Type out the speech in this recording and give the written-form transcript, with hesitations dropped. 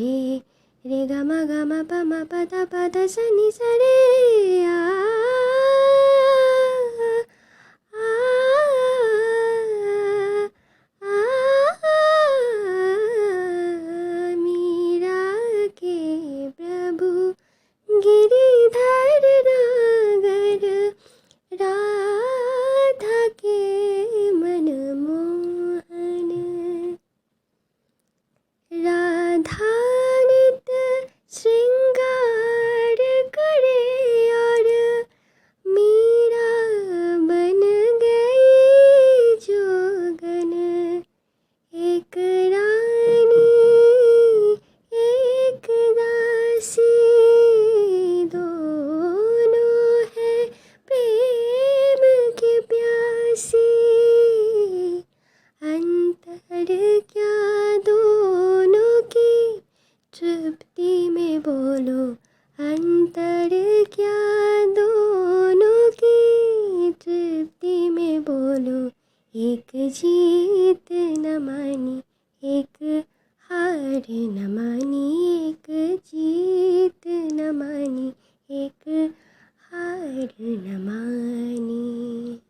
रे रे ग म प म प द स नि स रे आ आ आ मीरा के प्रभु गिरिधर नागर राधा के मनमोहन राधा नित्य श्रृंगार करे और मीरा बन गई जोगन एक रानी एक दासी दोनों है प्रेम की प्यासी अंतर क्या दोनों की तृप्ति में बोलो अंतर क्या दोनों की तृप्ति में बोलो एक जीत न मानी एक हार न मानी एक जीत न मानी एक हार न मानी।